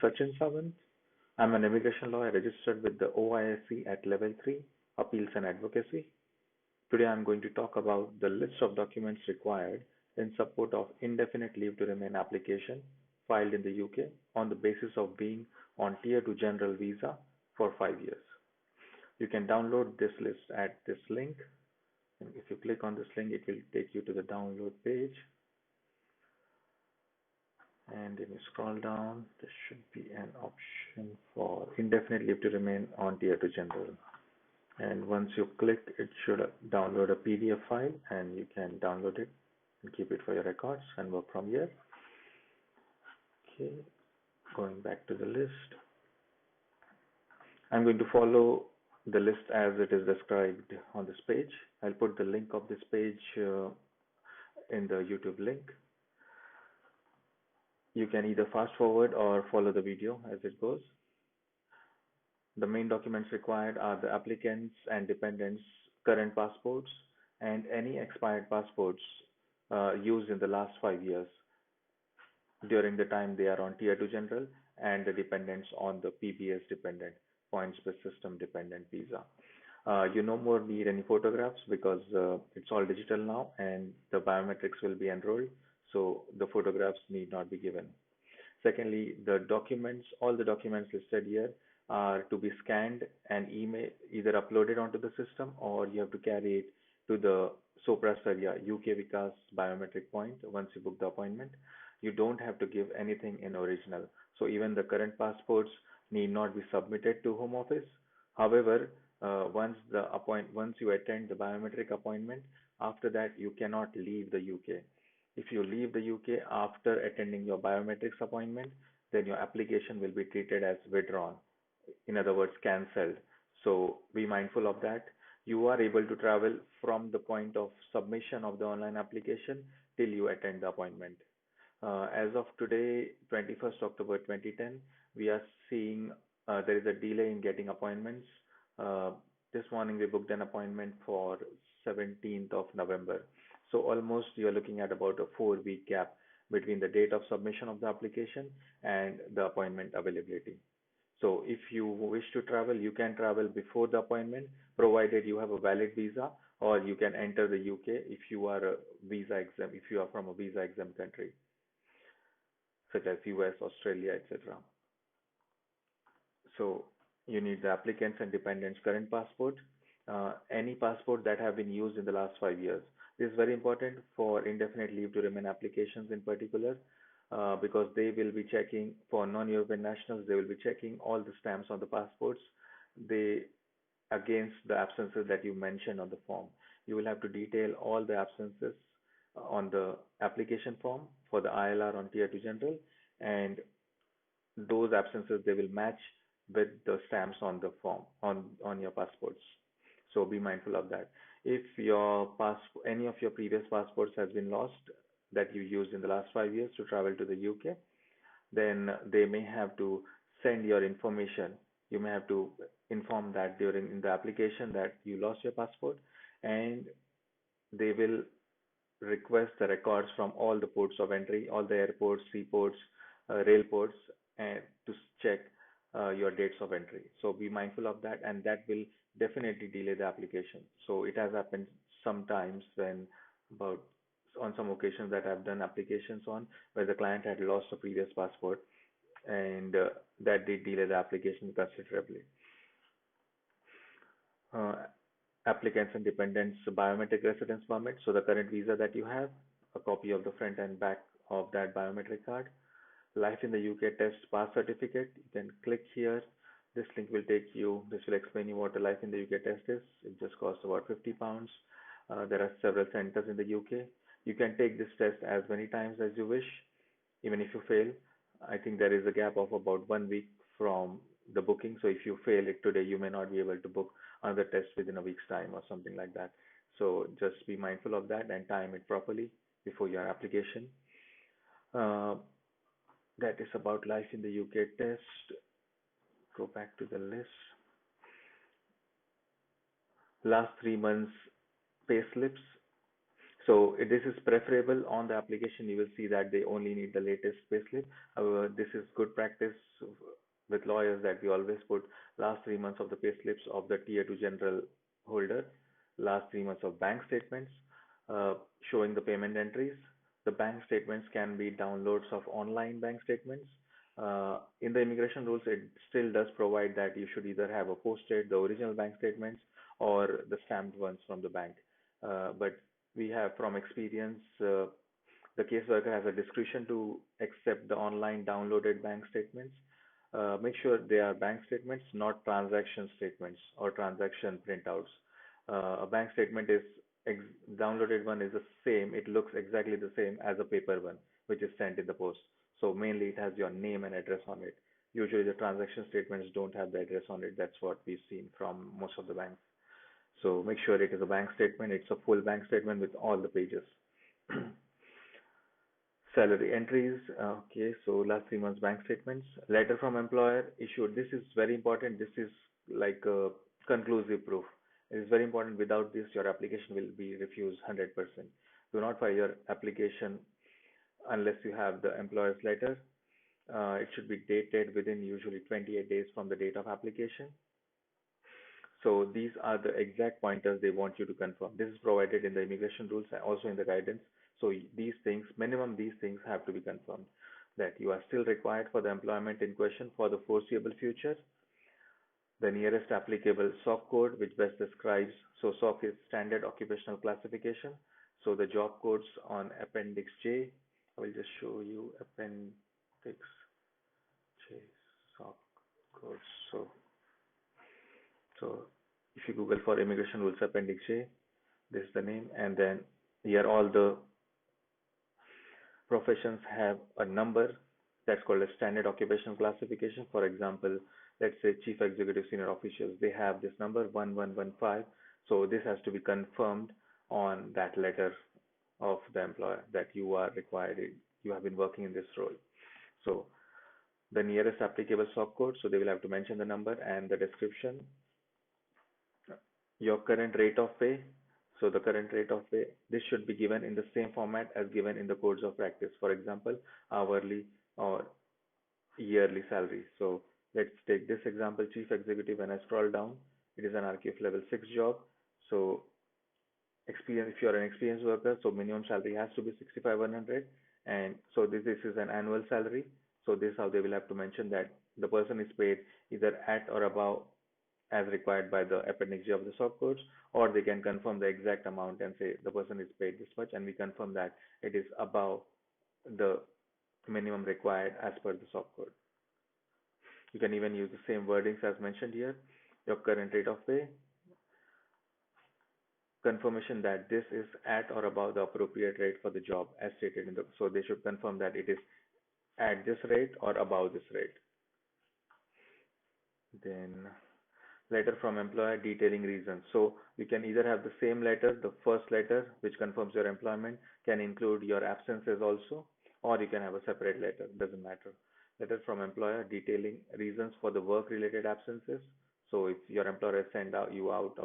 Sachin Sawant. I'm an immigration lawyer registered with the OISC at Level 3, Appeals and Advocacy. Today I'm going to talk about the list of documents required in support of indefinite leave to remain application filed in the UK on the basis of being on Tier 2 General Visa for 5 years. You can download this list at this link. And if you click on this link, it will take you to the download page. And when you scroll down, there should be an option for indefinite leave to remain on Tier 2 General. And once you click, it should download a PDF file, and you can download it and keep it for your records and work from here. Okay, going back to the list. I'm going to follow the list as it is described on this page. I'll put the link of this page in the YouTube link. You can either fast forward or follow the video as it goes. The main documents required are the applicants and dependents' current passports and any expired passports used in the last 5 years during the time they are on Tier 2 General, and the dependents on the PBS dependent, points-based system dependent visa. You no more need any photographs because it's all digital now and the biometrics will be enrolled, so the photographs need not be given. Secondly, all the documents listed here are to be scanned and either uploaded onto the system, or you have to carry it to the Sopra Steria UK Vikas biometric point once you book the appointment. You don't have to give anything in original. So even the current passports need not be submitted to Home Office. However, once you attend the biometric appointment, after that you cannot leave the UK. If you leave the UK after attending your biometrics appointment, then your application will be treated as withdrawn. In other words, cancelled. So be mindful of that. You are able to travel from the point of submission of the online application till you attend the appointment. As of today, 21st October 2010, we are seeing there is a delay in getting appointments. This morning we booked an appointment for 17th of November. So almost you're looking at about a 4-week gap between the date of submission of the application and the appointment availability. So if you wish to travel, you can travel before the appointment, provided you have a valid visa, or you can enter the UK if you are from a visa exempt country, such as US, Australia, etc. So you need the applicants and dependents' current passport, any passport that have been used in the last 5 years. This is very important for indefinite leave to remain applications in particular, because they will be checking for non-European nationals. They will be checking all the stamps on the passports against the absences that you mentioned on the form. You will have to detail all the absences on the application form for the ILR on Tier 2 General, and those absences they will match with the stamps on the form on your passports. So be mindful of that. If any of your previous passports has been lost that you used in the last 5 years to travel to the UK, then they may have to send your information. You may have to inform that in the application that you lost your passport, and they will request the records from all the ports of entry, all the airports, seaports, rail ports, and to check your dates of entry. So be mindful of that, and that will definitely delay the application. So it has happened sometimes on some occasions that I've done applications on where the client had lost a previous passport, and that did delay the application considerably. Applicants and dependents biometric residence permit. So the current visa that you have, a copy of the front and back of that biometric card. Life in the UK test pass certificate. You can click here. This link will explain you what a Life in the UK test is. It just costs about £50. There are several centers in the UK. You can take this test as many times as you wish, even if you fail. I think there is a gap of about 1 week from the booking. So if you fail it today, you may not be able to book another test within a week's time or something like that. So just be mindful of that and time it properly before your application. That is about Life in the UK test. Go back to the list. Last 3 months pay slips. This is preferable on the application. You will see that they only need the latest payslip. However, this is good practice with lawyers that we always put last 3 months of the payslips of the tier 2 general holder, last 3 months of bank statements uh, showing the payment entries. The bank statements can be downloads of online bank statements. In the immigration rules, it still does provide that you should either have a posted, the original bank statements, or the stamped ones from the bank. But we have from experience, the caseworker has a discretion to accept the online downloaded bank statements. Make sure they are bank statements, not transaction statements or transaction printouts. A bank statement is ex- downloaded one is the same. It looks exactly the same as a paper one, which is sent in the post. So mainly it has your name and address on it. Usually the transaction statements don't have the address on it. That's what we've seen from most of the banks. So make sure it is a bank statement. It's a full bank statement with all the pages. Salary entries. Okay, so last 3 months bank statements. Letter from employer issued. This is very important. This is like a conclusive proof. It is very important. Without this, your application will be refused 100%. Do not file your application unless you have the employer's letter. It should be dated within usually 28 days from the date of application. So these are the exact pointers they want you to confirm. This is provided in the immigration rules and also in the guidance. So these things, minimum these things have to be confirmed, that you are still required for the employment in question for the foreseeable future, the nearest applicable SOC code which best describes, so SOC is Standard Occupational Classification. So the job codes on Appendix J, I will just show you Appendix J SOC codes. So if you Google for Immigration Rules Appendix J, this is the name, and then here all the professions have a number that's called a standard occupational classification. For example, let's say chief executive senior officials, they have this number 1115. So this has to be confirmed on that letter of the employer that you are required, you have been working in this role. So the nearest applicable SOC code, so they will have to mention the number and the description, your current rate of pay. So the current rate of pay, this should be given in the same format as given in the codes of practice. For example, hourly or yearly salary. So let's take this example, chief executive. When I scroll down, it is an RQF level 6 job. So experience, if you are an experienced worker, so minimum salary has to be 65,100. And so this is an annual salary. So this is how they will have to mention that the person is paid either at or above as required by the appendix G of the SOC codes, or they can confirm the exact amount and say the person is paid this much, and we confirm that it is above the minimum required as per the SOC code. You can even use the same wordings as mentioned here. Your current rate of pay, confirmation that this is at or above the appropriate rate for the job as stated in the, so they should confirm that it is at this rate or above this rate. Then letter from employer detailing reasons. So you can either have the same letter, the first letter which confirms your employment can include your absences also, or you can have a separate letter, doesn't matter. Letter from employer detailing reasons for the work related absences. So if your employer has sent out you out of